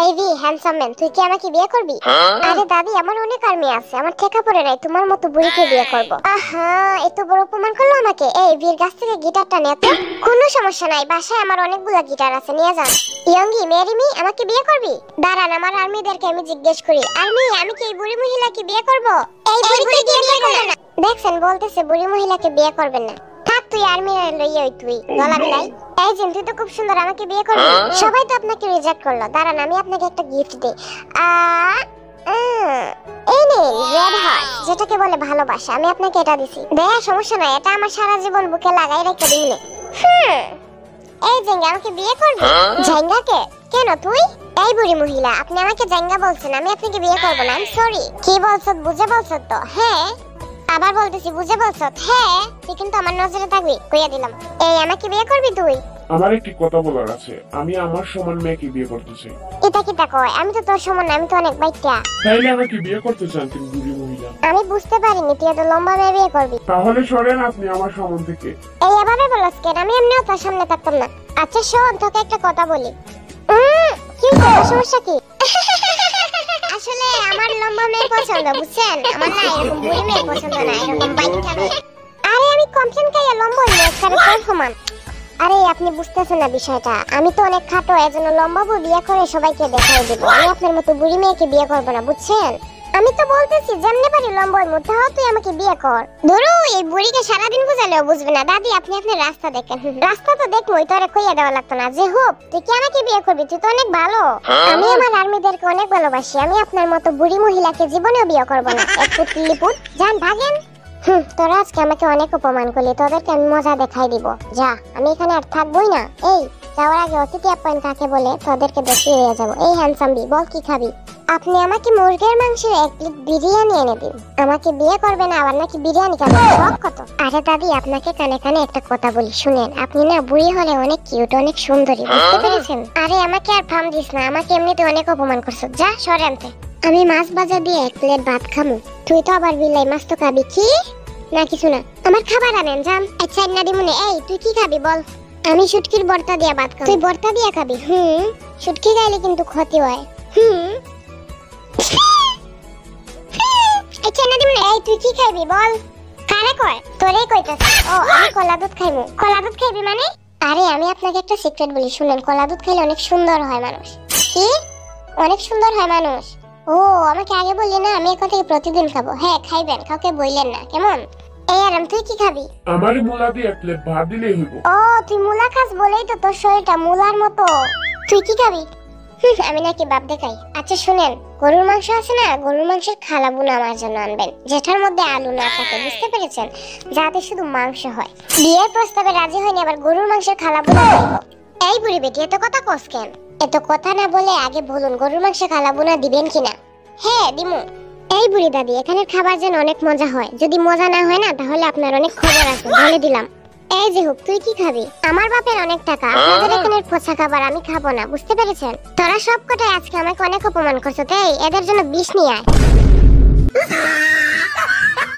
এই V handsome man, তুই কি আমাকে বিয়ে করবি? আরে দাদি, আমার অনেক আর্মি আছে, আমার ঠেকা পড়ে নাই তোমার মতো বুড়িকে বিয়ে করব। আহা, এত বড় অপমান করলো আমাকে। এই ভির কাছ থেকে গিটারটা নে তো। কোনো সমস্যা নাই, বাসায় আমার অনেকগুলা গিটার আছে, নিয়ে যান। ইয়ঙ্গি মেরি মি, আমাকে বিয়ে করবি? দাঁড়ান, আমার আর্মিদেরকে আমি জিজ্ঞেস করি। আর্মি, আমি কি এই বুড়ি মহিলাকে বিয়ে করব? এই বুড়িকে বিয়ে করবেন না। দেখছেন, বলতেছে বুড়ি মহিলাকে বিয়ে করবেন না। থাক, তুই আর্মি লইয়া ওই তুই গলা বিলাই। এই জিন, তুই তো খুব সুন্দর, আমাকে বিয়ে করবি? সবাই তো আপনাকে রিজেক্ট করলো। দাঁড়ান, আমি আপনাকে একটা গিফট দেই। এই নিন রেড হার্ট, যেটাকে বলে ভালোবাসা। আমি আপনাকে এটা দিছি। দেয়া সমস্যা নাই, এটা আমার সারা জীবন বুকে লাগাই রেখে দিলে। এই জেঙ্গা, আমাকে বিয়ে করবি? জেঙ্গাকে? কেন তুই? এই বুড়ি মহিলা, আপনি আমাকে জেঙ্গা বলছেন, আমি আপনাকে বিয়ে করব না। I am sorry. কি বলছ, বুঝে বলছ তো? হ্যাঁ, আবার বলতেছি, বুঝে বলছ? হ্যাঁ, তুই কিন্তু আমার নজরে থাকবি, কইয়া দিলাম। এই, আমাকে বিয়ে করবি তুই? আমার একটি কথা বলার আছে, আমি আমার সমান মেয়েকে বিয়ে করতে চাই। এটা কি তা কয়? আমি তো তোর সমান না, আমি তো অনেক বাইটা। তাইলে আমাকে বিয়ে করতে চান তিনি বুড়ি মহিলা? আমি বুঝতে পারিনি তুই এত লম্বা মেয়ে বিয়ে করবি। তাহলে সরেন আপনি আমার সমান থেকে। এই এভাবে বলছ কেন? আমি এমনিও তোর সামনে থাকতাম না। আচ্ছা শোন, তোকে একটা কথা বলি। কি সমস্যা কি? আসলে আমার লম্বা মেয়ে পছন্দ, বুঝছেন? আমার না এরকম বুড়ি মেয়ে পছন্দ না, এরকম বাইটা মেয়ে। আরে আমি কমপ্লেন খাইয়া লম্বা মেয়ে করে তোর সমান। আরে আপনি বুঝতেছেন না বিষয়টা, আমি তো অনেক খাটো, এজন্য লম্বা বউ বিয়ে করে সবাইকে দেখাই দেব। আমি আপনার মতো বুড়ি মেয়েকে বিয়ে করব না, বুঝছেন? আমি তো বলতেছি যেমনে পারি লম্বার মধ্যে হও, তুই আমাকে বিয়ে কর। ধরো এই বুড়িকে সারাদিন বুঝালেও বুঝবে না। দাদি, আপনি আপনার রাস্তা দেখেন। রাস্তা তো দেখবোই, তোরে কইয়া দেওয়া লাগতো না। যে হোক, তুই কি আমাকে বিয়ে করবি? তুই তো অনেক ভালো। আমি আমার আর্মিদেরকে অনেক ভালোবাসি, আমি আপনার মতো বুড়ি মহিলাকে জীবনেও বিয়ে করব না। এক পুতলিপুত, যান ভাগেন। তোরা আজকে আমাকে অনেক অপমান করলি, তোদেরকে আমি মজা দেখাই দিব। যা, আমি এখানে আর থাকবোই না। এই যাওয়ার আগে অতিথি আপ্যায়ন কাকে বলে তোদেরকে দেখিয়ে দিয়ে যাবো। এই হ্যান্ডসাম বি, বল কি খাবি? আপনি আমাকে মুরগির মাংসের 1 প্লেট বিরিয়ানি এনে দিন। আমাকে বিয়ে করবেন আবার নাকি বিরিয়ানি খাবেন? শখ কত? আরে দাদি, আপনাকে কানে কানে একটা কথা বলি, শুনেন। আপনি না বুড়ি হলে অনেক কিউট, অনেক সুন্দরী, বুঝতে পেরেছেন? আরে আমাকে আর ফাম দিস না, আমাকে এমনিতে অনেক অপমান করছো। যা সরেনতে। আমি মাছ ভাজা দিয়ে 1 প্লেট ভাত খামু। তুই তো আবার বিলাই মাছ তো খাবি? কি না কিছু না, আমার খাবার আনেন যান। আচ্ছা না দিমুনে। এই তুই কি খাবি বল? আমি শুটকির ভর্তা দিয়ে ভাত খাবো। তুই ভর্তা দিয়ে খাবি? শুটকি খাইলে কিন্তু ক্ষতি হয়। আচ্ছা না দিমুনে। এই তুই কি খাইবি বল? কারে কয়? তোরেই কইতাছি। ও, আমি কলা দুধ খাইমু। কলা দুধ খাইবি মানে? আরে আমি আপনাকে একটা সিক্রেট বলি, শুনেন। কলা দুধ খাইলে অনেক সুন্দর হয় মানুষ। কি? অনেক সুন্দর হয় মানুষ? ও, আমাকে আগে বললি না, আমি এখন থেকে প্রতিদিন খাবো। হ্যাঁ খাইবেন, কাউকে বললেন না, কেমন? এই আরাম, তুই কি খাবি? আমার মুলা দিয়ে 1 প্লেট ভাত দিলেই হইব। ও, তুই মুলা খাস বলেই তো তোর শরীরটা মুলার মতো। তুই কি খাবি? আমি নাকি বাপ দেখাই? আচ্ছা শুনেন, গরুর মাংস আছে না, গরুর মাংসের খালাবুনা আমার জন্য আনবেন, যেটার মধ্যে আলু না থাকে, বুঝতে পেরেছেন? যাতে শুধু মাংস হয়। বিয়ের প্রস্তাবে রাজি হয়নি, আবার গরুর মাংসের খালাবুনা খাইব? এই বুড়ি বেটি, এত কথা কস কেন? এত কথা না বলে আগে বলুন, গরুর মাংসের খালাবুনা দিবেন কিনা? হ্যাঁ দিমু। এই বুড়ি দাদি, এখানের খাবার যেন অনেক মজা হয়। যদি মজা না হয় না, তাহলে আপনার অনেক খবর আছে, বলে দিলাম। এই যে হোক, তুই কি খাবি? আমার বাপের অনেক টাকা, আপনাদের এখানের পচা খাবার আমি খাবো না, বুঝতে পেরেছেন? তোরা সব কটাই আজকে আমাকে অনেক অপমান করছো, তাই এদের জন্য বিষ নিয়ে আয়।